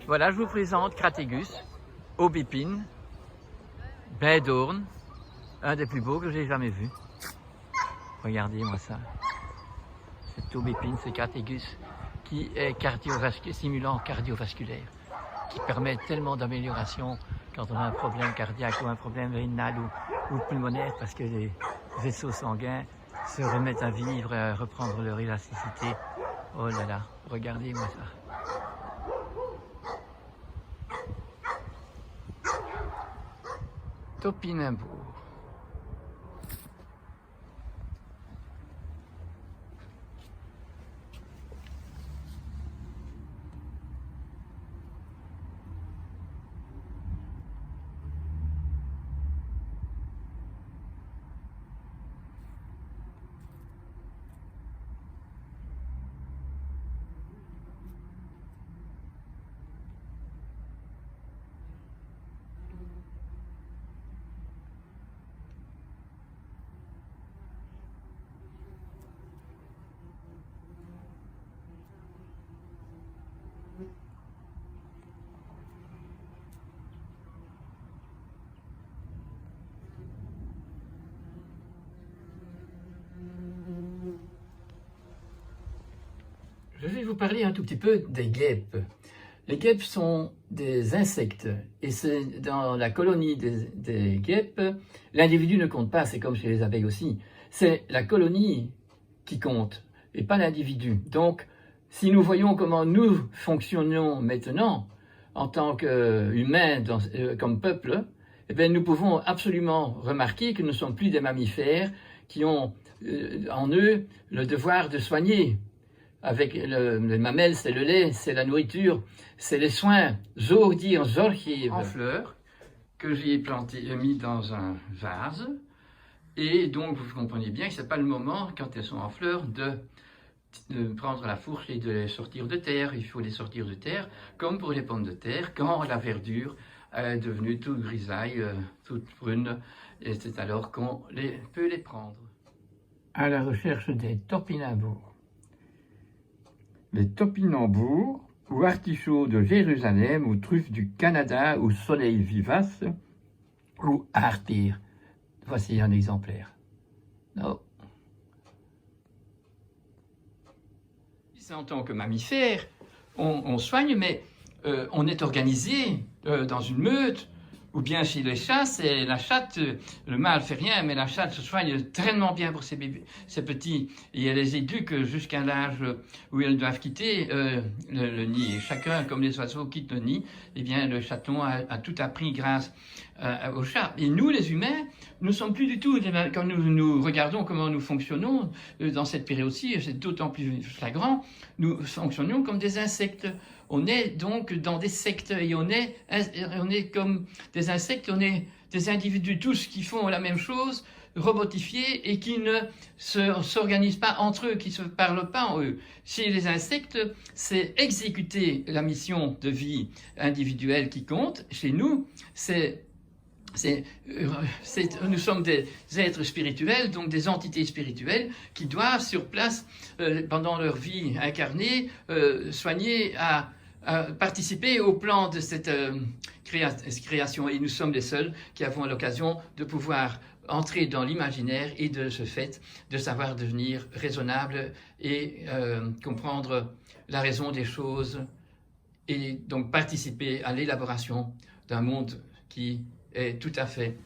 Voilà, je vous présente Cratégus, aubépine, baie d'Orne, un des plus beaux que j'ai jamais vu. Regardez-moi ça. Cette aubépine, c'est Cratégus, qui est stimulant cardiovasculaire, qui permet tellement d'amélioration quand on a un problème cardiaque ou un problème rénal ou pulmonaire, parce que les vaisseaux sanguins se remettent à vivre et à reprendre leur élasticité. Oh là là, regardez-moi ça. Topinambour. Je vais vous parler un tout petit peu des guêpes. Les guêpes sont des insectes et c'est dans la colonie des guêpes, l'individu ne compte pas, c'est comme chez les abeilles aussi. C'est la colonie qui compte et pas l'individu. Donc, si nous voyons comment nous fonctionnons maintenant en tant qu'humains, comme peuple, eh bien, nous pouvons absolument remarquer que nous ne sommes plus des mammifères qui ont en eux le devoir de soigner. Avec les mamelles, c'est le lait, c'est la nourriture, c'est les soins, en fleurs, que j'ai mis dans un vase. Et donc, vous comprenez bien que ce n'est pas le moment, quand elles sont en fleurs, de prendre la fourche et de les sortir de terre. Il faut les sortir de terre, comme pour les pommes de terre, quand la verdure est devenue toute grisaille, toute brune, et c'est alors qu'on peut les prendre. À la recherche des topinambours. Les topinambours, ou artichauts de Jérusalem, ou truffes du Canada, ou soleil vivace, ou artir. Voici un exemplaire. Non. En tant que mammifère, on soigne, mais on est organisé dans une meute, ou bien chez les chats, c'est la chatte, le mâle fait rien, mais la chatte se soigne tellement bien pour ses petits, et elle les éduque jusqu'à l'âge où elles doivent quitter le nid. Et chacun, comme les oiseaux, quitte le nid, eh bien le chaton a tout appris grâce au chat. Et nous, les humains, nous ne sommes plus du tout, quand nous regardons comment nous fonctionnons dans cette période-ci, c'est d'autant plus flagrant, nous fonctionnons comme des insectes. On est donc dans des sectes et on est comme des insectes, on est des individus tous qui font la même chose, robotifiés et qui ne s'organisent pas entre eux, qui ne se parlent pas en eux. Chez les insectes, c'est exécuter la mission de vie individuelle qui compte. Chez nous, nous sommes des êtres spirituels, donc des entités spirituelles qui doivent sur place, pendant leur vie incarnée, soigner à participer au plan de cette création. Et nous sommes les seuls qui avons l'occasion de pouvoir entrer dans l'imaginaire et de ce fait de savoir devenir raisonnable et comprendre la raison des choses et donc participer à l'élaboration d'un monde qui est tout à fait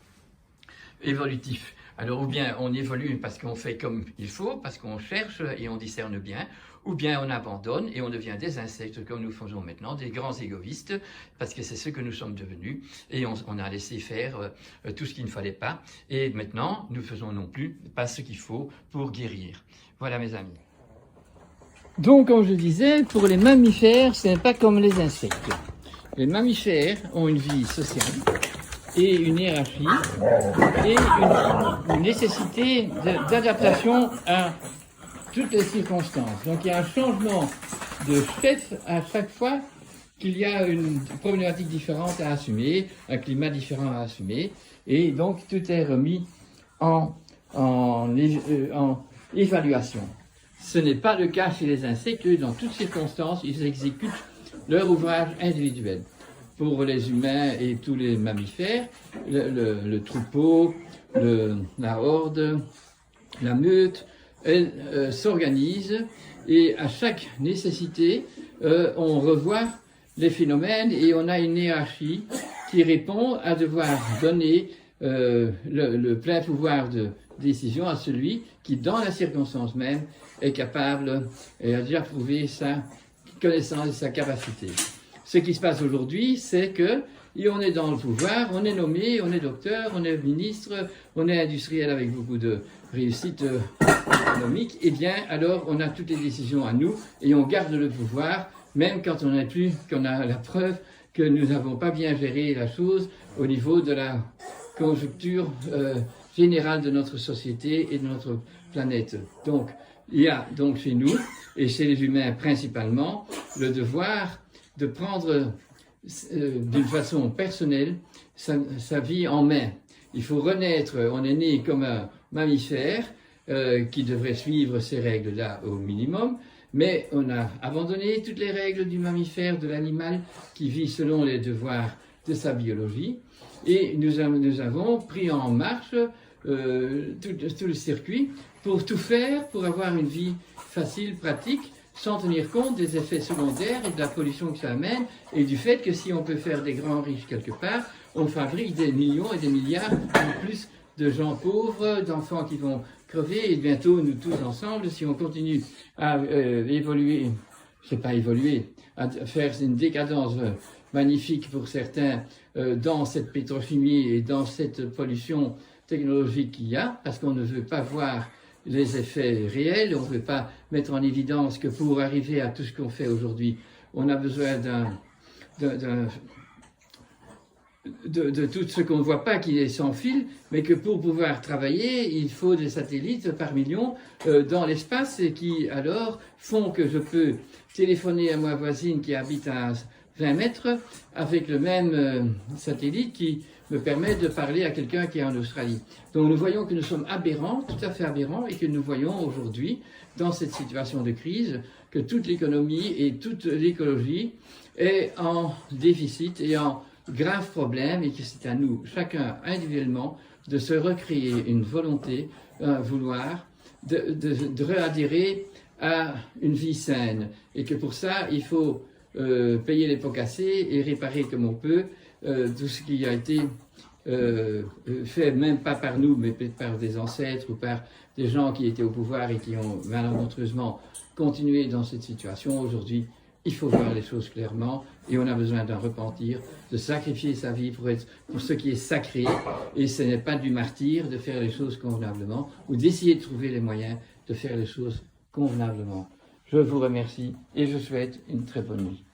évolutif. Alors, ou bien on évolue parce qu'on fait comme il faut, parce qu'on cherche et on discerne bien, ou bien on abandonne et on devient des insectes comme nous faisons maintenant, des grands égoïstes, parce que c'est ce que nous sommes devenus, et on a laissé faire tout ce qu'il ne fallait pas, et maintenant nous faisons non plus pas ce qu'il faut pour guérir. Voilà mes amis. Donc, comme je disais, pour les mammifères, ce n'est pas comme les insectes. Les mammifères ont une vie sociale, et une hiérarchie, et une nécessité d'adaptation à toutes les circonstances. Donc il y a un changement de chef à chaque fois qu'il y a une problématique différente à assumer, un climat différent à assumer, et donc tout est remis en évaluation. Ce n'est pas le cas chez les insectes, dans toutes circonstances, ils exécutent leur ouvrage individuel. Pour les humains et tous les mammifères, le troupeau, la horde, la meute, elle s'organise et à chaque nécessité, on revoit les phénomènes et on a une hiérarchie qui répond à devoir donner le plein pouvoir de décision à celui qui, dans la circonstance même, est capable et a déjà prouvé sa connaissance et sa capacité. Ce qui se passe aujourd'hui, c'est que on est dans le pouvoir, on est nommé, on est docteur, on est ministre, on est industriel avec beaucoup de réussite économique, et bien alors on a toutes les décisions à nous et on garde le pouvoir, même quand on qu'on a la preuve que nous n'avons pas bien géré la chose au niveau de la conjoncture générale de notre société et de notre planète. Donc, il y a donc chez nous, et chez les humains principalement, le devoir de prendre d'une façon personnelle sa vie en main. Il faut renaître, on est né comme un mammifère qui devrait suivre ces règles-là au minimum, mais on a abandonné toutes les règles du mammifère, de l'animal qui vit selon les devoirs de sa biologie, et nous avons pris en marche tout le circuit pour tout faire, pour avoir une vie facile, pratique, sans tenir compte des effets secondaires et de la pollution que ça amène, et du fait que si on peut faire des grands riches quelque part, on fabrique des millions et des milliards de plus de gens pauvres, d'enfants qui vont crever, et bientôt nous tous ensemble, si on continue à évoluer, à faire une décadence magnifique pour certains dans cette pétrochimie et dans cette pollution technologique qu'il y a, parce qu'on ne veut pas voir les effets réels, on ne veut pas mettre en évidence que pour arriver à tout ce qu'on fait aujourd'hui, on a besoin de tout ce qu'on ne voit pas qui est sans fil, mais que pour pouvoir travailler, il faut des satellites par millions dans l'espace et qui alors font que je peux téléphoner à ma voisine qui habite à 20 mètres avec le même satellite qui me permet de parler à quelqu'un qui est en Australie. Donc nous voyons que nous sommes aberrants, tout à fait aberrants, et que nous voyons aujourd'hui, dans cette situation de crise, que toute l'économie et toute l'écologie est en déficit et en grave problème, et que c'est à nous, chacun individuellement, de se recréer une volonté, un vouloir, de réadhérer à une vie saine. Et que pour ça, il faut payer les pots cassés et réparer comme on peut tout ce qui a été fait, même pas par nous, mais peut-être par des ancêtres ou par des gens qui étaient au pouvoir et qui ont malencontreusement continué dans cette situation. Aujourd'hui, il faut voir les choses clairement et on a besoin d'un repentir, de sacrifier sa vie pour ce qui est sacré, et ce n'est pas du martyre de faire les choses convenablement ou d'essayer de trouver les moyens de faire les choses convenablement. Je vous remercie et je souhaite une très bonne nuit.